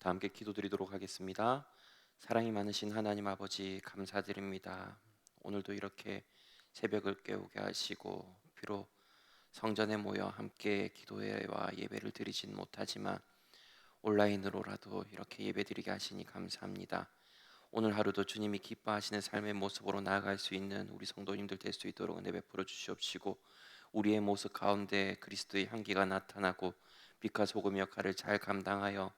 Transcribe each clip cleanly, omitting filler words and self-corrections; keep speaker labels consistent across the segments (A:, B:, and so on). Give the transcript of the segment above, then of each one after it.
A: 다 함께 기도드리도록 하겠습니다. 사랑이 많으신 하나님 아버지 감사드립니다. 오늘도 이렇게 새벽을 깨우게 하시고 비록 성전에 모여 함께 기도회와 예배를 드리진 못하지만 온라인으로라도 이렇게 예배드리게 하시니 감사합니다. 오늘 하루도 주님이 기뻐하시는 삶의 모습으로 나아갈 수 있는 우리 성도님들 될 수 있도록 은혜 베풀어 주시옵시고, 우리의 모습 가운데 그리스도의 향기가 나타나고 빛과 소금 역할을 잘 감당하여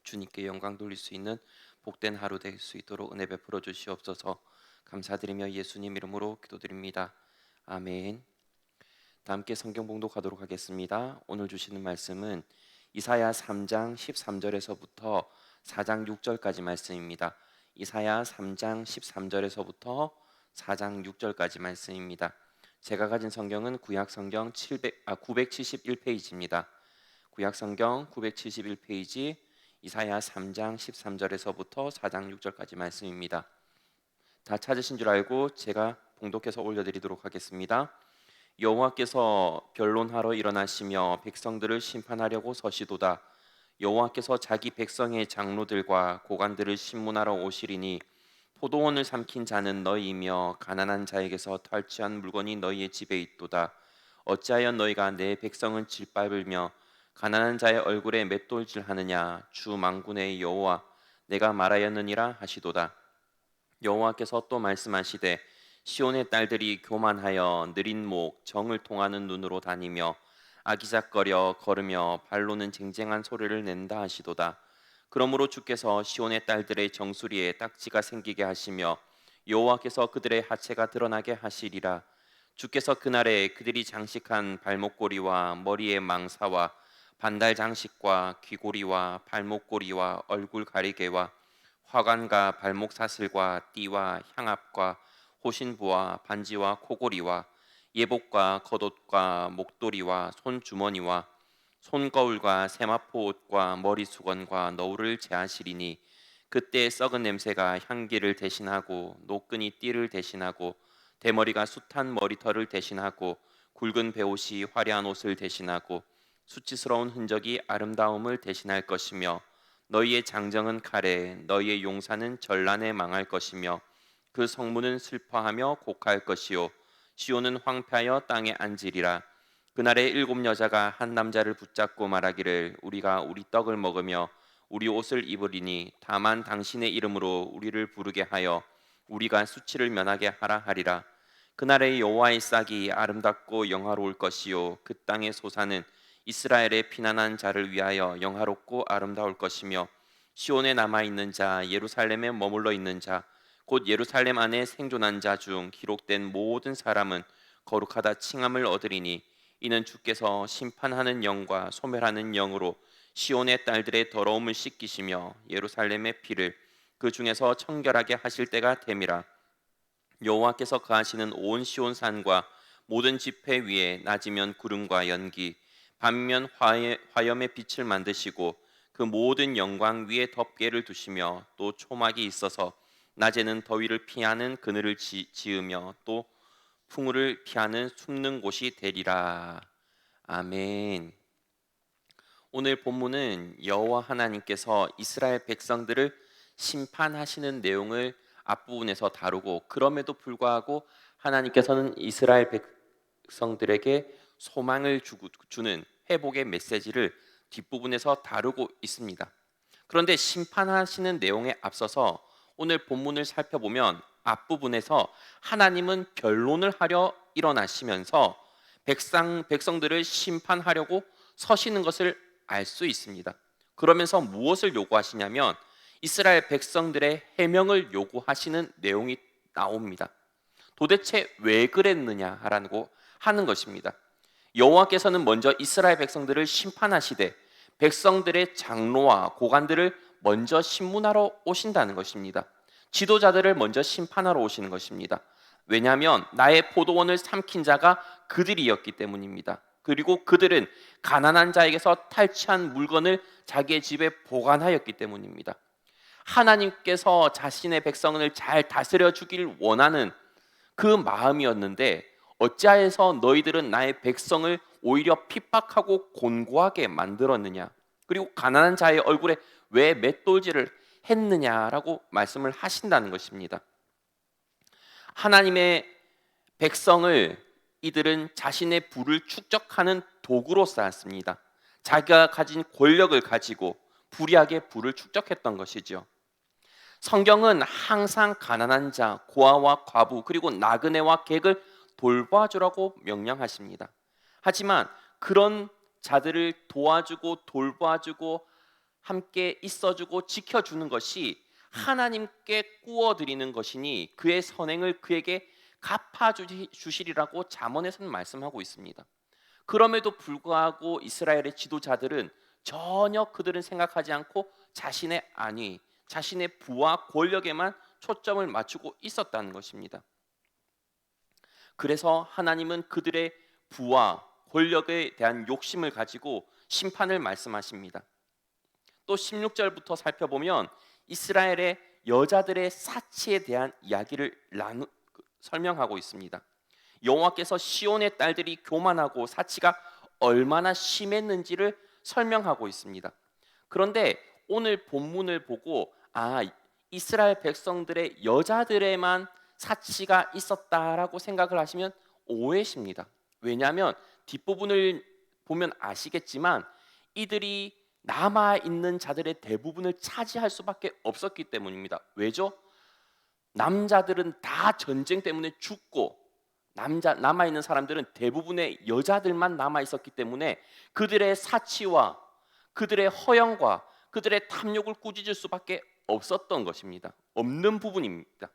A: 주님께 영광 돌릴 수 있는 복된 하루 될 수 있도록 은혜 베풀어 주시옵소서. 감사드리며 예수님 이름으로 기도드립니다. 아멘. 다 함께 성경 봉독하도록 하겠습니다. 오늘 주시는 말씀은 이사야 3장 13절에서부터 4장 6절까지 말씀입니다. 이사야 3장 13절에서부터 4장 6절까지 말씀입니다. 제가 가진 성경은 구약 성경 971페이지입니다. 구약 성경 971페이지 이사야 3장 13절에서부터 4장 6절까지 말씀입니다. 다 찾으신 줄 알고 제가 봉독해서 올려드리도록 하겠습니다. 여호와께서 변론하러 일어나시며 백성들을 심판하려고 서시도다. 여호와께서 자기 백성의 장로들과 고관들을 심문하러 오시리니 포도원을 삼킨 자는 너희이며 가난한 자에게서 탈취한 물건이 너희의 집에 있도다. 어찌하여 너희가 내 백성은 짓밟으며 가난한 자의 얼굴에 맷돌질하느냐. 주 만군의 여호와 내가 말하였느니라 하시도다. 여호와께서 또 말씀하시되 시온의 딸들이 교만하여 느린 목 정을 통하는 눈으로 다니며 아기작거려 걸으며 발로는 쟁쟁한 소리를 낸다 하시도다. 그러므로 주께서 시온의 딸들의 정수리에 딱지가 생기게 하시며 여호와께서 그들의 하체가 드러나게 하시리라. 주께서 그날에 그들이 장식한 발목고리와 머리의 망사와 반달 장식과 귀고리와 발목고리와 얼굴 가리개와 화관과 발목 사슬과 띠와 향압과 호신부와 반지와 코고리와 예복과 겉옷과 목도리와 손주머니와 손거울과 세마포 옷과 머리 수건과 너울을 제하시리니 그때 썩은 냄새가 향기를 대신하고 노끈이 띠를 대신하고 대머리가 숱한 머리털을 대신하고 굵은 베옷이 화려한 옷을 대신하고 수치스러운 흔적이 아름다움을 대신할 것이며 너희의 장정은 칼에 너희의 용사는 전란에 망할 것이며 그 성문은 슬퍼하며 곡할 것이요 시온은 황폐하여 땅에 앉으리라. 그날에 7 여자가 한 남자를 붙잡고 말하기를 우리가 우리 떡을 먹으며 우리 옷을 입으리니 다만 당신의 이름으로 우리를 부르게 하여 우리가 수치를 면하게 하라 하리라. 그날에 여호와의 싹이 아름답고 영화로울 것이요 그 땅의 소사는 이스라엘의 피난한 자를 위하여 영화롭고 아름다울 것이며 시온에 남아있는 자 예루살렘에 머물러 있는 자 곧 예루살렘 안에 생존한 자 중 기록된 모든 사람은 거룩하다 칭함을 얻으리니 이는 주께서 심판하는 영과 소멸하는 영으로 시온의 딸들의 더러움을 씻기시며 예루살렘의 피를 그 중에서 청결하게 하실 때가 됨이라. 여호와께서 거하시는 온 시온 산과 모든 지폐 위에 낮이면 구름과 연기 밤이면 화염의 빛을 만드시고 그 모든 영광 위에 덮개를 두시며 또 초막이 있어서 낮에는 더위를 피하는 그늘을 지으며 또 풍우를 피하는 숨는 곳이 되리라. 아멘. 오늘 본문은 여호와 하나님께서 이스라엘 백성들을 심판하시는 내용을 앞부분에서 다루고, 그럼에도 불구하고 하나님께서는 이스라엘 백성들에게 소망을 주는 회복의 메시지를 뒷부분에서 다루고 있습니다. 그런데 심판하시는 내용에 앞서서 오늘 본문을 살펴보면 앞부분에서 하나님은 변론을 하려 일어나시면서 백성들을 심판하려고 서시는 것을 알 수 있습니다. 그러면서 무엇을 요구하시냐면 이스라엘 백성들의 해명을 요구하시는 내용이 나옵니다. 도대체 왜 그랬느냐라고 하는 것입니다. 여호와께서는 먼저 이스라엘 백성들을 심판하시되 백성들의 장로와 고관들을 먼저 심문하러 오신다는 것입니다. 지도자들을 먼저 심판하러 오시는 것입니다. 왜냐하면 나의 포도원을 삼킨 자가 그들이었기 때문입니다. 그리고 그들은 가난한 자에게서 탈취한 물건을 자기의 집에 보관하였기 때문입니다. 하나님께서 자신의 백성을 잘 다스려 주길 원하는 그 마음이었는데 어찌하여서 너희들은 나의 백성을 오히려 핍박하고 곤고하게 만들었느냐. 그리고 가난한 자의 얼굴에 왜 맷돌질을 했느냐라고 말씀을 하신다는 것입니다. 하나님의 백성을 이들은 자신의 부를 축적하는 도구로 쌓았습니다. 자기가 가진 권력을 가지고 불의하게 부를 축적했던 것이죠. 성경은 항상 가난한 자, 고아와 과부, 그리고 나그네와 객을 돌봐주라고 명령하십니다. 하지만 그런 자들을 도와주고 돌봐주고 함께 있어주고 지켜주는 것이 하나님께 꾸어드리는 것이니 그의 선행을 그에게 갚아주시리라고 잠언에서는 말씀하고 있습니다. 그럼에도 불구하고 이스라엘의 지도자들은 전혀 그들은 생각하지 않고 자신의 안위, 자신의 부와 권력에만 초점을 맞추고 있었다는 것입니다. 그래서 하나님은 그들의 부와 권력에 대한 욕심을 가지고 심판을 말씀하십니다. 또 16절부터 살펴보면 이스라엘의 여자들의 사치에 대한 이야기를 설명하고 있습니다. 여호와께서 시온의 딸들이 교만하고 사치가 얼마나 심했는지를 설명하고 있습니다. 그런데 오늘 본문을 보고 이스라엘 백성들의 여자들에만 사치가 있었다라고 생각을 하시면 오해십니다. 왜냐하면 뒷부분을 보면 아시겠지만 이들이 남아있는 자들의 대부분을 차지할 수밖에 없었기 때문입니다. 왜죠? 남자들은 다 전쟁 때문에 죽고 남아있는 사람들은 대부분의 여자들만 남아있었기 때문에 그들의 사치와 그들의 허영과 그들의 탐욕을 꾸짖을 수밖에 없었던 것입니다. 없는 부분입니다.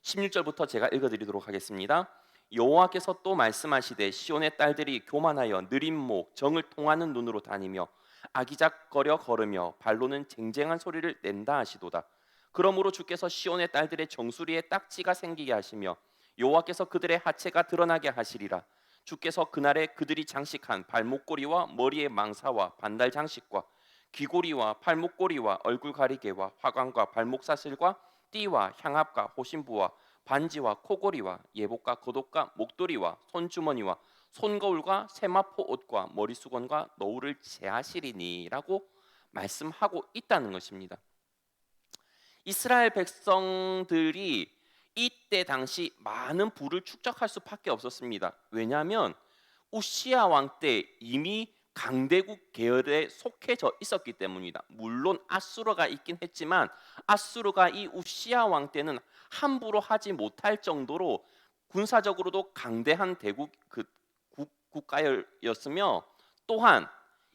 A: 16절부터 제가 읽어드리도록 하겠습니다. 여호와께서 또 말씀하시되 시온의 딸들이 교만하여 느린 목 정을 통하는 눈으로 다니며 아기작거려 걸으며 발로는 쟁쟁한 소리를 낸다 하시도다. 그러므로 주께서 시온의 딸들의 정수리에 딱지가 생기게 하시며 여호와께서 그들의 하체가 드러나게 하시리라. 주께서 그날에 그들이 장식한 발목고리와 머리의 망사와 반달 장식과 귀고리와 팔목고리와 얼굴 가리개와 화관과 발목 사슬과 띠와 향압과 호신부와 반지와 코고리와 예복과 겉옷과 목도리와 손주머니와 손거울과 세마포 옷과 머리수건과 너울을 제하시리니라고 말씀하고 있다는 것입니다. 이스라엘 백성들이 이때 당시 많은 부를 축적할 수밖에 없었습니다. 왜냐하면 우시야 왕 때 이미 강대국 계열에 속해져 있었기 때문입니다. 물론 아수르가 있긴 했지만 아수르가 이 우시야 왕 때는 함부로 하지 못할 정도로 군사적으로도 강대한 대국 국가였으며 또한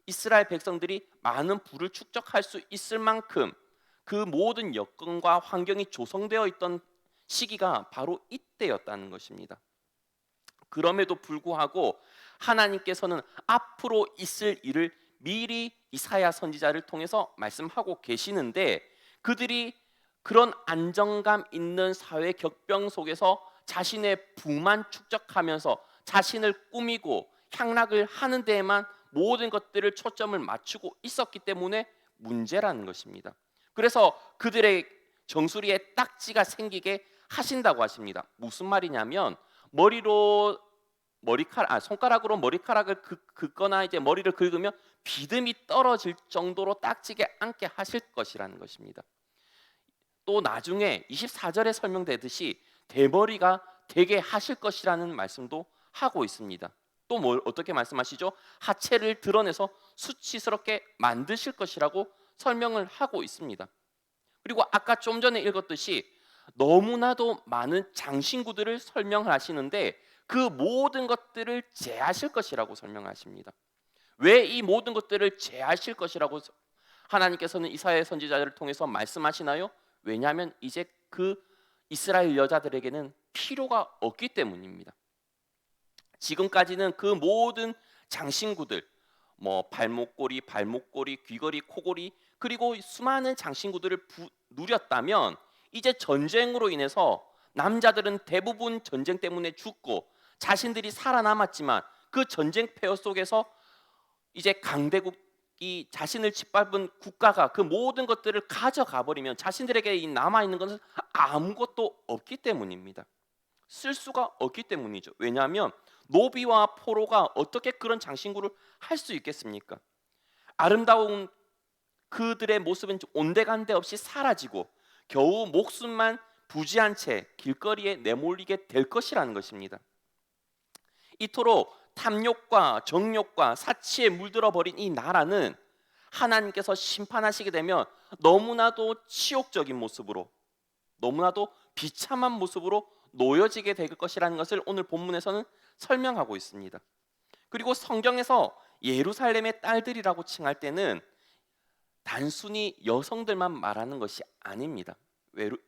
A: 이스라엘 백성들이 많은 부를 축적할 수 있을 만큼 그 모든 여건과 환경이 조성되어 있던 시기가 바로 이때였다는 것입니다. 그럼에도 불구하고 하나님께서는 앞으로 있을 일을 미리 이사야 선지자를 통해서 말씀하고 계시는데 그들이 그런 안정감 있는 사회 격병 속에서 자신의 부만 축적하면서 자신을 꾸미고 향락을 하는 데에만 모든 것들을 초점을 맞추고 있었기 때문에 문제라는 것입니다. 그래서 그들의 정수리에 딱지가 생기게 하신다고 하십니다. 무슨 말이냐면 손가락으로 머리카락을 긋거나 이제 머리를 긁으면 비듬이 떨어질 정도로 딱지게 앉게 하실 것이라는 것입니다. 또 나중에 24절에 설명되듯이 대머리가 되게 하실 것이라는 말씀도 하고 있습니다. 또 어떻게 말씀하시죠? 하체를 드러내서 수치스럽게 만드실 것이라고 설명을 하고 있습니다. 그리고 아까 좀 전에 읽었듯이 너무나도 많은 장신구들을 설명하시는데 그 모든 것들을 제하실 것이라고 설명하십니다. 왜 이 모든 것들을 제하실 것이라고 하나님께서는 이사야 선지자를 통해서 말씀하시나요? 왜냐하면 이제 그 이스라엘 여자들에게는 필요가 없기 때문입니다. 지금까지는 그 모든 장신구들, 발목고리, 귀걸이, 코걸이 그리고 수많은 장신구들을 누렸다면 이제 전쟁으로 인해서 남자들은 대부분 전쟁 때문에 죽고 자신들이 살아남았지만 그 전쟁 폐허 속에서 이제 강대국이 자신을 짓밟은 국가가 그 모든 것들을 가져가 버리면 자신들에게 남아있는 것은 아무것도 없기 때문입니다. 쓸 수가 없기 때문이죠. 왜냐하면 노비와 포로가 어떻게 그런 장신구를 할 수 있겠습니까? 아름다운 그들의 모습은 온데간데 없이 사라지고 겨우 목숨만 부지한 채 길거리에 내몰리게 될 것이라는 것입니다. 이토록 탐욕과 정욕과 사치에 물들어 버린 이 나라는 하나님께서 심판하시게 되면 너무나도 치욕적인 모습으로, 너무나도 비참한 모습으로 놓여지게 될 것이라는 것을 오늘 본문에서는 설명하고 있습니다. 그리고 성경에서 예루살렘의 딸들이라고 칭할 때는 단순히 여성들만 말하는 것이 아닙니다.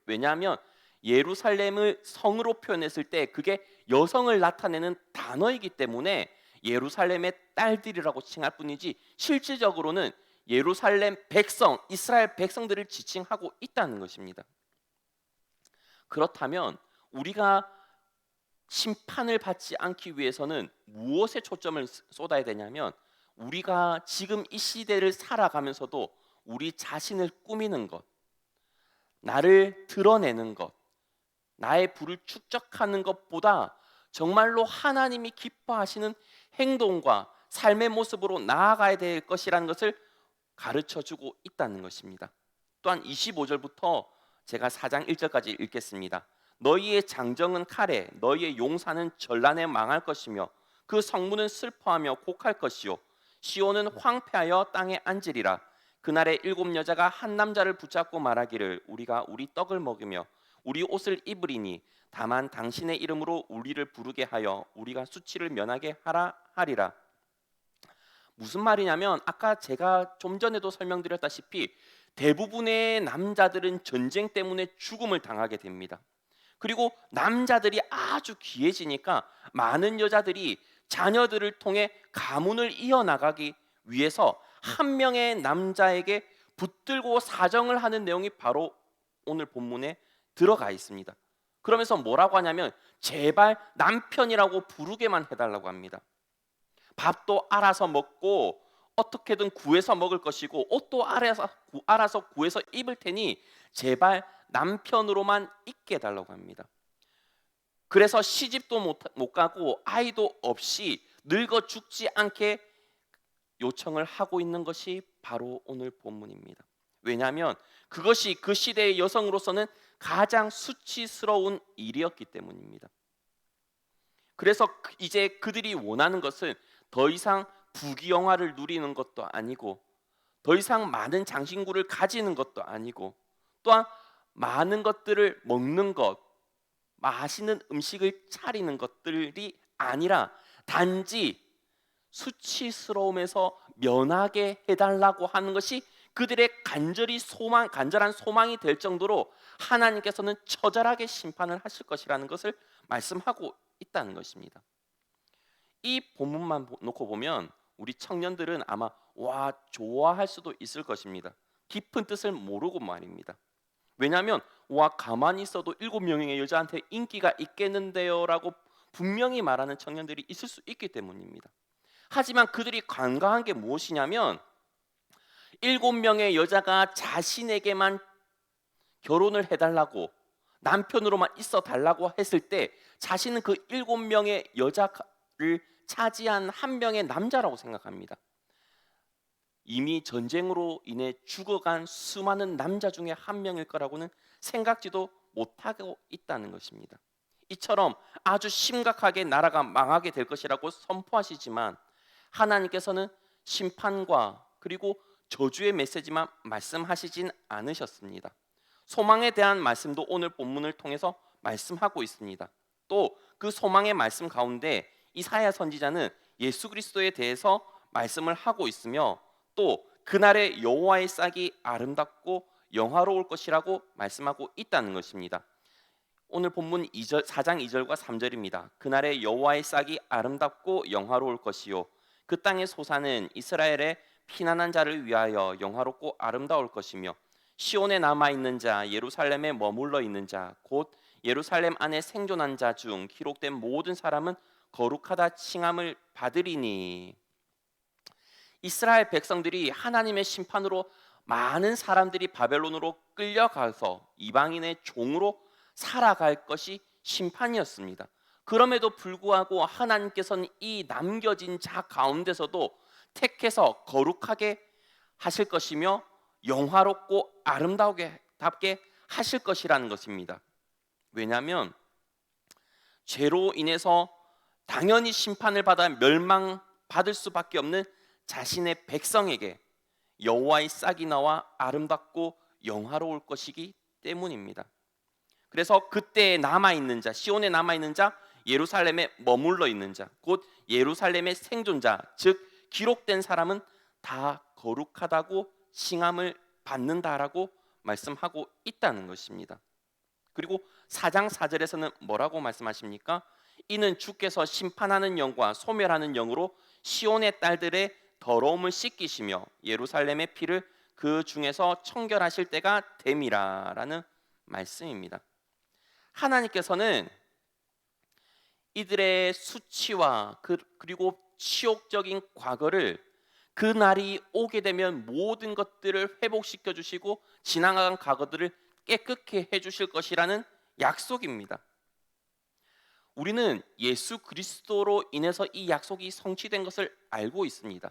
A: 왜냐하면 예루살렘을 성으로 표현했을 때 그게 여성을 나타내는 단어이기 때문에 예루살렘의 딸들이라고 칭할 뿐이지, 실질적으로는 예루살렘 백성, 이스라엘 백성들을 지칭하고 있다는 것입니다. 그렇다면 우리가 심판을 받지 않기 위해서는 무엇에 초점을 쏟아야 되냐면, 우리가 지금 이 시대를 살아가면서도 우리 자신을 꾸미는 것, 나를 드러내는 것, 나의 부를 축적하는 것보다 정말로 하나님이 기뻐하시는 행동과 삶의 모습으로 나아가야 될 것이라는 것을 가르쳐주고 있다는 것입니다. 또한 25절부터 제가 4장 1절까지 읽겠습니다. 너희의 장정은 칼에, 너희의 용사는 전란에 망할 것이며 그 성문은 슬퍼하며 곡할 것이요 시온은 황폐하여 땅에 앉으리라. 그날에 7 여자가 한 남자를 붙잡고 말하기를 우리가 우리 떡을 먹으며 우리 옷을 입으리니 다만 당신의 이름으로 우리를 부르게 하여 우리가 수치를 면하게 하라 하리라. 무슨 말이냐면, 아까 제가 좀 전에도 설명드렸다시피 대부분의 남자들은 전쟁 때문에 죽음을 당하게 됩니다. 그리고 남자들이 아주 귀해지니까 많은 여자들이 자녀들을 통해 가문을 이어나가기 위해서 한 명의 남자에게 붙들고 사정을 하는 내용이 바로 오늘 본문에 들어가 있습니다. 그러면서 뭐라고 하냐면 제발 남편이라고 부르게만 해달라고 합니다. 밥도 알아서 먹고 어떻게든 구해서 먹을 것이고 옷도 알아서 구해서 입을 테니 제발 남편으로만 있게 해달라고 합니다. 그래서 시집도 못 가고 아이도 없이 늙어 죽지 않게 요청을 하고 있는 것이 바로 오늘 본문입니다. 왜냐하면 그것이 그 시대의 여성으로서는 가장 수치스러운 일이었기 때문입니다. 그래서 이제 그들이 원하는 것은 더 이상 부귀영화를 누리는 것도 아니고, 더 이상 많은 장신구를 가지는 것도 아니고, 또한 많은 것들을 먹는 것, 맛있는 음식을 차리는 것들이 아니라 단지 수치스러움에서 면하게 해달라고 하는 것이 그들의 간절한 소망이 될 정도로 하나님께서는 처절하게 심판을 하실 것이라는 것을 말씀하고 있다는 것입니다. 이 본문만 놓고 보면 우리 청년들은 아마 와 좋아할 수도 있을 것입니다. 깊은 뜻을 모르고 말입니다. 왜냐하면 와 가만히 있어도 7명의 여자한테 인기가 있겠는데요 라고 분명히 말하는 청년들이 있을 수 있기 때문입니다. 하지만 그들이 간과한 게 무엇이냐면 7명의 여자가 자신에게만 결혼을 해달라고, 남편으로만 있어 달라고 했을 때 자신은 그 7명의 여자를 차지한 한 명의 남자라고 생각합니다. 이미 전쟁으로 인해 죽어간 수많은 남자 중에 한 명일 거라고는 생각지도 못하고 있다는 것입니다. 이처럼 아주 심각하게 나라가 망하게 될 것이라고 선포하시지만 하나님께서는 심판과 그리고 저주의 메시지만 말씀하시진 않으셨습니다. 소망에 대한 말씀도 오늘 본문을 통해서 말씀하고 있습니다. 또 그 소망의 말씀 가운데 이사야 선지자는 예수 그리스도에 대해서 말씀을 하고 있으며 또 그날의 여호와의 싹이 아름답고 영화로울 것이라고 말씀하고 있다는 것입니다. 오늘 본문 4장 2절과 3절입니다. 그날의 여호와의 싹이 아름답고 영화로울 것이요 그 땅의 소사는 이스라엘의 피난한 자를 위하여 영화롭고 아름다울 것이며 시온에 남아있는 자, 예루살렘에 머물러 있는 자, 곧 예루살렘 안에 생존한 자 중 기록된 모든 사람은 거룩하다 칭함을 받으리니. 이스라엘 백성들이 하나님의 심판으로 많은 사람들이 바벨론으로 끌려가서 이방인의 종으로 살아갈 것이 심판이었습니다. 그럼에도 불구하고 하나님께서는 이 남겨진 자 가운데서도 택해서 거룩하게 하실 것이며 영화롭고 아름다우게 답게 하실 것이라는 것입니다. 왜냐하면 죄로 인해서 당연히 심판을 받아 멸망받을 수밖에 없는 자신의 백성에게 여호와의 싹이 나와 아름답고 영화로울 것이기 때문입니다. 그래서 그때 남아있는 자, 시온에 남아있는 자, 예루살렘에 머물러 있는 자, 곧 예루살렘의 생존자, 즉 기록된 사람은 다 거룩하다고 칭함을 받는다라고 말씀하고 있다는 것입니다. 그리고 4장 4절에서는 뭐라고 말씀하십니까? 이는 주께서 심판하는 영과 소멸하는 영으로 시온의 딸들의 더러움을 씻기시며 예루살렘의 피를 그 중에서 청결하실 때가 됨이라라는 말씀입니다. 하나님께서는 이들의 수치와 그리고 치욕적인 과거를 그 날이 오게 되면 모든 것들을 회복시켜 주시고 지나간 과거들을 깨끗게 해 주실 것이라는 약속입니다. 우리는 예수 그리스도로 인해서 이 약속이 성취된 것을 알고 있습니다.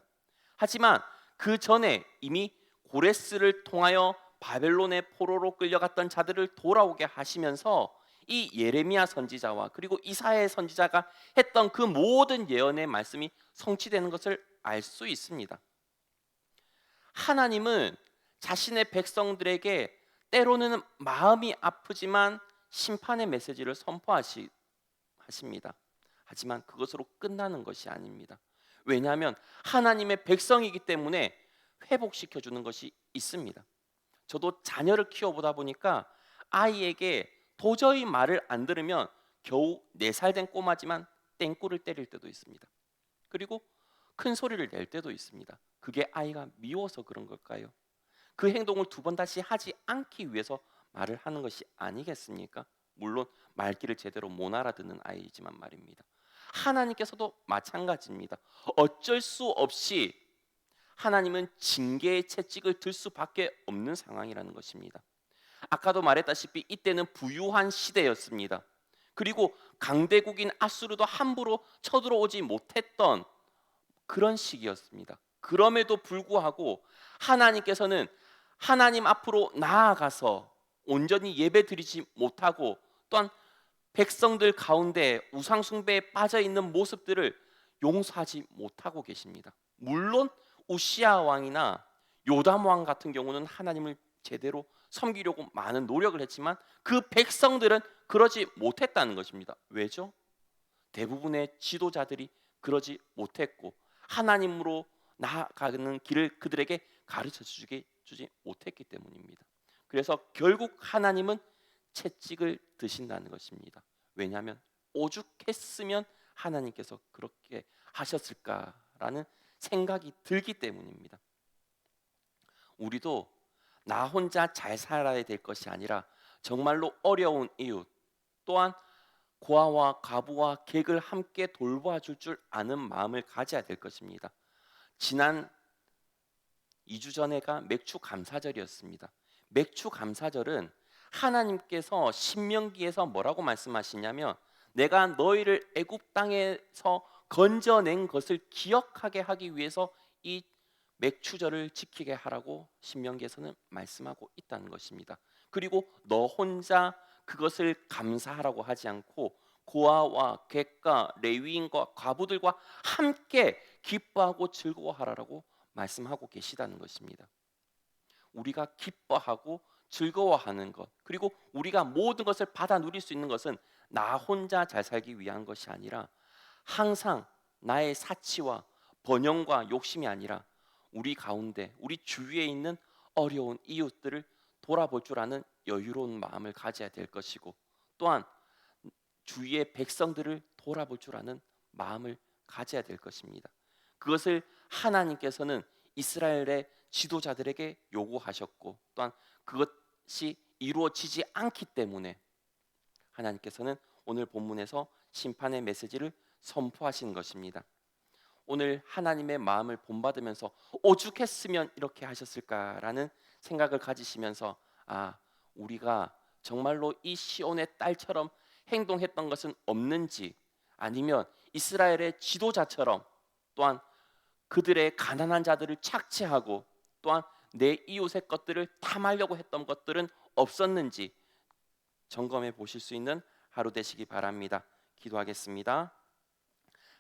A: 하지만 그 전에 이미 고레스를 통하여 바벨론의 포로로 끌려갔던 자들을 돌아오게 하시면서 이 예레미야 선지자와 그리고 이사야 선지자가 했던 그 모든 예언의 말씀이 성취되는 것을 알 수 있습니다. 하나님은 자신의 백성들에게 때로는 마음이 아프지만 심판의 메시지를 선포하십니다. 하지만 그것으로 끝나는 것이 아닙니다. 왜냐하면 하나님의 백성이기 때문에 회복시켜 주는 것이 있습니다. 저도 자녀를 키워보다 보니까 아이에게 도저히 말을 안 들으면 겨우 4살 된 꼬마지만 땡꾸를 때릴 때도 있습니다. 그리고 큰 소리를 낼 때도 있습니다. 그게 아이가 미워서 그런 걸까요? 그 행동을 2번 다시 하지 않기 위해서 말을 하는 것이 아니겠습니까? 물론 말귀를 제대로 못 알아듣는 아이지만 말입니다. 하나님께서도 마찬가지입니다. 어쩔 수 없이 하나님은 징계의 채찍을 들 수밖에 없는 상황이라는 것입니다. 아까도 말했다시피 이때는 부유한 시대였습니다. 그리고 강대국인 아수르도 함부로 쳐들어오지 못했던 그런 시기였습니다. 그럼에도 불구하고 하나님께서는 하나님 앞으로 나아가서 온전히 예배드리지 못하고 또한 백성들 가운데 우상 숭배에 빠져 있는 모습들을 용서하지 못하고 계십니다. 물론 우시야 왕이나 요담 왕 같은 경우는 하나님을 제대로 섬기려고 많은 노력을 했지만 그 백성들은 그러지 못했다는 것입니다. 왜죠? 대부분의 지도자들이 그러지 못했고 하나님으로 나아가는 길을 그들에게 가르쳐 주지 못했기 때문입니다. 그래서 결국 하나님은 채찍을 드신다는 것입니다. 왜냐하면 오죽했으면 하나님께서 그렇게 하셨을까라는 생각이 들기 때문입니다. 우리도 나 혼자 잘 살아야 될 것이 아니라 정말로 어려운 이웃 또한 고아와 과부와 객을 함께 돌봐줄 줄 아는 마음을 가져야 될 것입니다. 지난 2주 전에가 맥주 감사절이었습니다. 맥주 감사절은 하나님께서 신명기에서 뭐라고 말씀하시냐면 내가 너희를 애굽 땅에서 건져낸 것을 기억하게 하기 위해서 이 맥주절을 지키게 하라고 신명기에서는 말씀하고 있다는 것입니다. 그리고 너 혼자 그것을 감사하라고 하지 않고 고아와 객과 레위인과 과부들과 함께 기뻐하고 즐거워하라고 말씀하고 계시다는 것입니다. 우리가 기뻐하고 즐거워하는 것 그리고 우리가 모든 것을 받아 누릴 수 있는 것은 나 혼자 잘 살기 위한 것이 아니라 항상 나의 사치와 번영과 욕심이 아니라 우리 가운데 우리 주위에 있는 어려운 이웃들을 돌아볼 줄 아는 여유로운 마음을 가져야 될 것이고 또한 주위의 백성들을 돌아볼 줄 아는 마음을 가져야 될 것입니다. 그것을 하나님께서는 이스라엘의 지도자들에게 요구하셨고 또한 그것이 이루어지지 않기 때문에 하나님께서는 오늘 본문에서 심판의 메시지를 선포하신 것입니다. 오늘 하나님의 마음을 본받으면서 오죽했으면 이렇게 하셨을까라는 생각을 가지시면서 우리가 정말로 이 시온의 딸처럼 행동했던 것은 없는지 아니면 이스라엘의 지도자처럼 또한 그들의 가난한 자들을 착취하고 또한 내 이웃의 것들을 탐하려고 했던 것들은 없었는지 점검해 보실 수 있는 하루 되시기 바랍니다. 기도하겠습니다.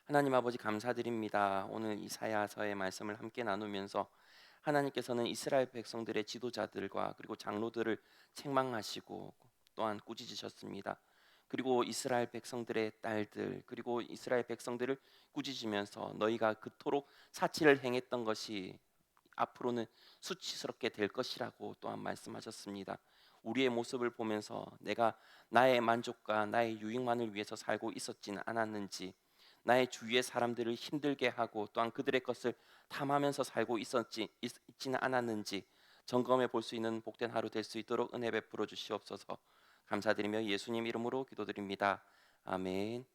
A: 하나님 아버지 감사드립니다. 오늘 이사야서의 말씀을 함께 나누면서 하나님께서는 이스라엘 백성들의 지도자들과 그리고 장로들을 책망하시고 또한 꾸짖으셨습니다. 그리고 이스라엘 백성들의 딸들 그리고 이스라엘 백성들을 꾸짖으면서 너희가 그토록 사치를 행했던 것이 앞으로는 수치스럽게 될 것이라고 또한 말씀하셨습니다. 우리의 모습을 보면서 내가 나의 만족과 나의 유익만을 위해서 살고 있었지는 않았는지, 나의 주위의 사람들을 힘들게 하고 또한 그들의 것을 탐하면서 살고 있지는 않았는지 점검해 볼 수 있는 복된 하루 될 수 있도록 은혜 베풀어 주시옵소서. 감사드리며 예수님 이름으로 기도드립니다. 아멘.